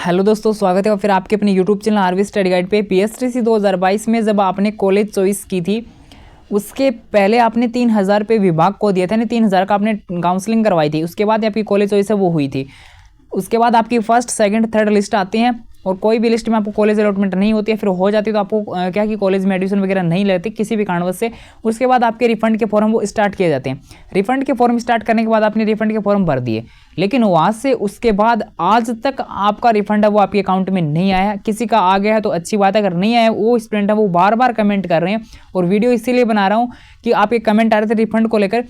Hello दोस्तों, स्वागत है फिर आपके अपने YouTube channel RV study guide पे। पीएसटीसी 2022 में जब आपने कॉलेज चॉइस की थी उसके पहले आपने 3000 पे विभाग को दिया था, यानी 3000 का आपने काउंसलिंग करवाई थी। उसके बाद आपकी कॉलेज चॉइस है वो हुई थी। उसके बाद आपकी फर्स्ट सेकंड थर्ड लिस्ट आती हैं और कोई भी लिस्ट में आपको कॉलेज अलॉटमेंट नहीं होती है, फिर हो जाती है तो आपको क्या कि कॉलेज में एडमिशन वगैरह नहीं लेते किसी भी कारणवश से। उसके बाद आपके रिफंड के फॉर्म वो स्टार्ट किए जाते हैं। रिफंड के फॉर्म स्टार्ट करने के बाद आपने रिफंड के फॉर्म भर दिए, लेकिन वहाँ से उसके बाद आज तक आपका रिफंड है वो आपके अकाउंट में नहीं आया। किसी का आ गया है तो अच्छी बात है, अगर नहीं आया वो स्टूडेंट है वो बार बार कमेंट कर रहे हैं और वीडियो इसीलिए बना रहा हूँ कि आपके कमेंट आ रहे थे रिफंड को लेकर।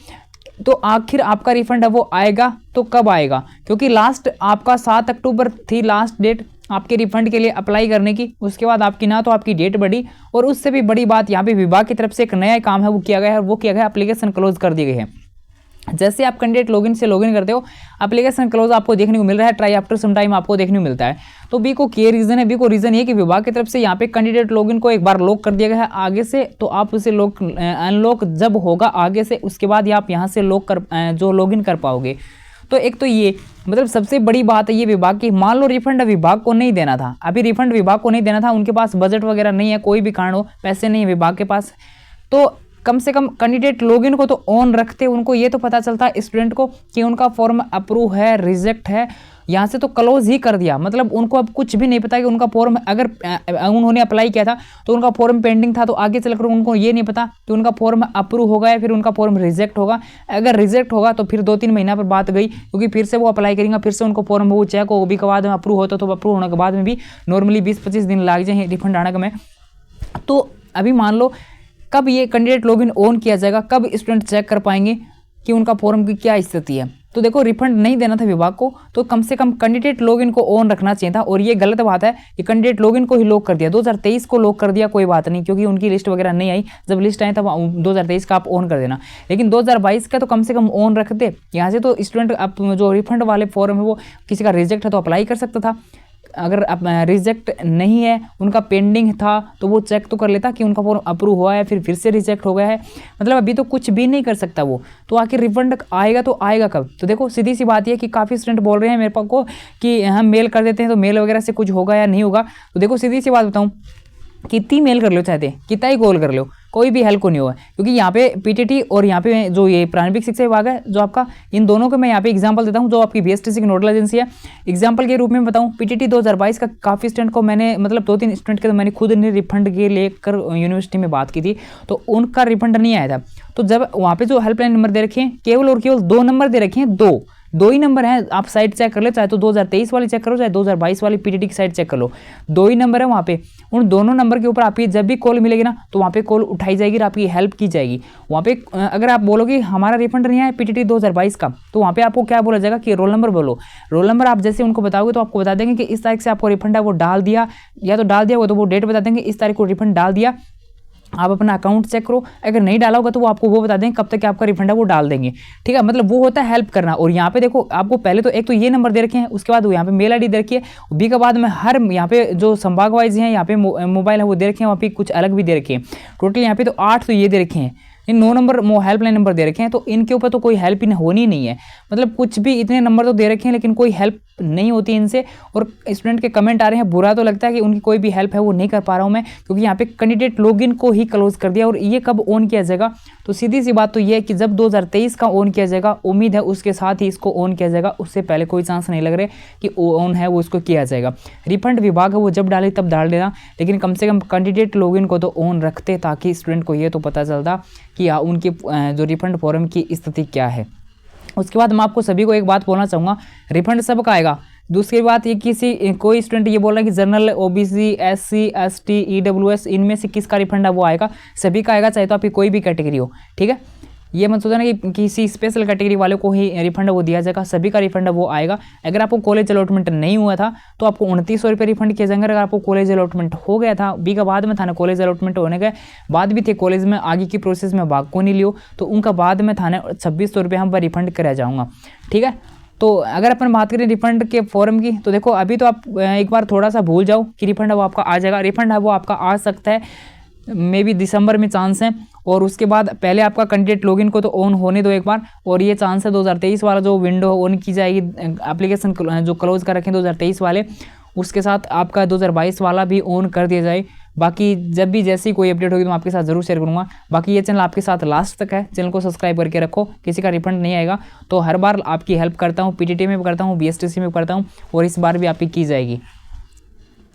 तो आखिर आपका रिफंड है वो आएगा तो कब आएगा, क्योंकि लास्ट आपका 7 अक्टूबर थी लास्ट डेट आपके रिफंड के लिए अप्लाई करने की। उसके बाद आपकी ना तो आपकी डेट बढ़ी और उससे भी बड़ी बात यहाँ पे विभाग की तरफ से एक नया काम है वो किया गया है, वो किया गया एप्लीकेशन क्लोज कर दी गई है। जैसे आप कैंडिडेट लॉगिन से लॉगिन करते हो एप्लीकेशन क्लोज आपको देखने को मिल रहा है, ट्राई आफ्टर सम टाइम आपको देखने को मिलता है। तो बी को क्या रीजन है? बी को रीजन ये कि विभाग की तरफ से यहाँ पे कैंडिडेट लॉगिन को एक बार लॉक कर दिया गया है आगे से, तो आप उसे लॉक अनलॉक जब होगा आगे से उसके बाद आप यहाँ से लॉक कर जो लॉगिन कर पाओगे। तो एक तो ये मतलब सबसे बड़ी बात है ये विभाग की। मान लो रिफंड विभाग को नहीं देना था, अभी रिफंड विभाग को नहीं देना था, उनके पास बजट वगैरह नहीं है, कोई भी कारण हो पैसे नहीं है विभाग के पास, तो कम से कम कैंडिडेट लॉगिन को तो ऑन रखते, उनको ये तो पता चलता है स्टूडेंट को कि उनका फॉर्म अप्रूव है रिजेक्ट है। यहाँ से तो क्लोज ही कर दिया, मतलब उनको अब कुछ भी नहीं पता कि उनका फॉर्म अगर उन्होंने अप्लाई किया था तो उनका फॉर्म पेंडिंग था, तो आगे चलकर उनको ये नहीं पता कि उनका फॉर्म अप्रूव होगा या फिर उनका फॉर्म रिजेक्ट होगा। अगर रिजेक्ट होगा तो फिर 2-3 महीना पर बात गई, क्योंकि फिर से वो अप्लाई करेंगे, फिर से उनको फॉर्म वो चेक हो भी के बाद में अप्रूव होता तो अप्रूव होने के बाद में भी नॉर्मली 20-25 दिन लग जाए रिफंड आने में। तो अभी मान लो कब ये कैंडिडेट लॉगिन ऑन किया जाएगा, कब स्टूडेंट चेक कर पाएंगे कि उनका फॉर्म की क्या स्थिति है। तो देखो रिफंड नहीं देना था विभाग को तो कम से कम कैंडिडेट लॉगिन को ऑन रखना चाहिए था, और ये गलत बात है कि कैंडिडेट लॉगिन को ही लॉक कर दिया। 2023 को लॉक कर दिया कोई बात नहीं, क्योंकि उनकी लिस्ट वगैरह नहीं आई, जब लिस्ट आई तब 2023 का आप ऑन कर देना, लेकिन 2022 का तो कम से कम ऑन रखते। यहाँ से तो स्टूडेंट अब जो रिफंड वाले फॉर्म है वो किसी का रिजेक्ट है तो अप्लाई कर सकता था, अगर रिजेक्ट नहीं है उनका पेंडिंग था तो वो चेक तो कर लेता कि उनका फॉर्म अप्रूव हुआ है फिर से रिजेक्ट हो गया है, मतलब अभी तो कुछ भी नहीं कर सकता वो। तो आखिर रिफंड आएगा तो आएगा कब? तो देखो सीधी सी बात ये कि काफ़ी स्टूडेंट बोल रहे हैं मेरे पास को कि हम मेल कर देते हैं तो मेल वगैरह से कुछ होगा या नहीं होगा। तो देखो सीधी सी बात बताऊँ, कितनी मेल कर लो चाहते कितना ही कॉल कर लो कोई भी हेल्प को नहीं होगा, क्योंकि यहाँ पे पीटीटी और यहाँ पे जो ये प्रारंभिक शिक्षा विभाग है जो आपका, इन दोनों को मैं यहाँ पे एग्जांपल देता हूँ जो आपकी बीएसटीसी की नोडल एजेंसी है। एग्जांपल के रूप में बताऊँ पीटीटी 2022 का काफ़ी स्टूडेंट को मैंने मतलब 2-3 स्टूडेंट के तो मैंने खुद ने रिफंड के लेकर यूनिवर्सिटी में बात की थी तो उनका रिफंड नहीं आया था। तो जब वहाँ पे जो हेल्पलाइन नंबर दे रखे हैं केवल और केवल 2 नंबर दे रखे हैं, दो ही नंबर हैं, आप साइट चेक कर लो, चाहे तो 2023 वाली चेक करो चाहे 2022 वाली पीटीटी की साइट चेक कर लो, 2 ही नंबर है वहाँ पे। उन दोनों नंबर के ऊपर आपकी जब भी कॉल मिलेगी ना तो वहाँ पे कॉल उठाई जाएगी और आपकी हेल्प की जाएगी। वहाँ पे अगर आप बोलोगे हमारा रिफंड नहीं आया पीटीटी 2022 का, तो वहाँ पे आपको क्या बोला जाएगा कि रोल नंबर बोलो। रोल नंबर आप जैसे उनको बताओगे तो आपको बता देंगे कि इस तारीख से आपको रिफंड है वो डाल दिया, या तो डाल दिया होगा तो वो डेट बता देंगे इस तारीख को रिफंड डाल दिया, आप अपना अकाउंट चेक करो, अगर नहीं डाला होगा तो वो आपको वो बता देंगे कब तक आपका रिफंड है वो डाल देंगे। ठीक है, मतलब वो होता है हेल्प करना। और यहाँ पे देखो आपको पहले तो एक तो ये नंबर दे रखे हैं, उसके बाद यहाँ पे मेल आईडी दे रखी है, बी के बाद में हर यहाँ पे जो संभाग वाइज हैं यहाँ पे मोबाइल है वो दे रखे हैं, वहाँ पे कुछ अलग भी दे रखे हैं। टोटल यहाँ पे तो 8 तो ये दे रखे हैं, इन 9 नंबर हेल्पलाइन नंबर दे रखे हैं, तो इनके ऊपर तो कोई हेल्प होनी नहीं है। मतलब कुछ भी इतने नंबर तो दे रखे हैं लेकिन कोई हेल्प नहीं होती इनसे। और स्टूडेंट के कमेंट आ रहे हैं, बुरा तो लगता है कि उनकी कोई भी हेल्प है वो नहीं कर पा रहा हूँ मैं, क्योंकि यहाँ पे कैंडिडेट लॉगिन को ही क्लोज कर दिया। और ये कब ऑन किया जाएगा? तो सीधी सी बात तो ये है कि जब 2023 का ऑन किया जाएगा, उम्मीद है उसके साथ ही इसको ऑन किया जाएगा, उससे पहले कोई चांस नहीं लग रहे कि ऑन है वो इसको किया जाएगा। रिफंड विभाग है वो जब डाले तब डाल देना, लेकिन कम से कम कैंडिडेट लॉगिन को तो ऑन रखते ताकि स्टूडेंट को ये तो पता चलता कि उनके जो रिफंड फॉर्म की स्थिति क्या है। उसके बाद मैं आपको सभी को एक बात बोलना चाहूँगा, रिफंड सबका आएगा। दूसरी बात ये कोई स्टूडेंट ये बोल रहा है कि general OBC SC ST EWS इनमें से किसका रिफंड है वो आएगा, सभी का आएगा, चाहे तो आपकी कोई भी कैटेगरी हो। ठीक है, ये मत सोचना कि किसी स्पेशल कैटेगरी वाले को ही रिफंड वो दिया जाएगा, सभी का रिफंड वो आएगा। अगर आपको कॉलेज अलॉटमेंट नहीं हुआ था तो आपको 2900 रुपये रिफंड किए जाएंगे। अगर आपको कॉलेज अलॉटमेंट हो गया था, बी का बाद में था ना, कॉलेज अलॉटमेंट होने के बाद भी थे कॉलेज में आगे की प्रोसेस में भाग को नहीं लियो तो उनका बाद में था ना 2600 रुपये हम पर रिफंड करा जाऊँगा। ठीक है, तो अगर अपन बात करें रिफंड के फॉर्म की तो देखो अभी तो आप एक बार थोड़ा सा भूल जाओ कि रिफंड है वो आपका आ जाएगा। रिफंड है वो आपका आ सकता है मे बी दिसंबर में चांस है, और उसके बाद पहले आपका कैंडिडेट लॉगिन को तो ऑन होने दो एक बार, और ये चांस है 2023 वाला जो विंडो ऑन की जाएगी एप्लीकेशन जो क्लोज कर रखे हैं 2023 वाले उसके साथ आपका 2022 वाला भी ऑन कर दिया जाए। बाकी जब भी जैसी कोई अपडेट होगी तो मैं आपके साथ ज़रूर शेयर करूंगा। बाकी ये चैनल आपके साथ लास्ट तक है, चैनल को सब्सक्राइब करके रखो, किसी का रिफंड नहीं आएगा। तो हर बार आपकी हेल्प करता हूँ, पीटीटी में भी करता हूँ, बीएसटीसी में भी करता हूँ, और इस बार भी आपकी की जाएगी।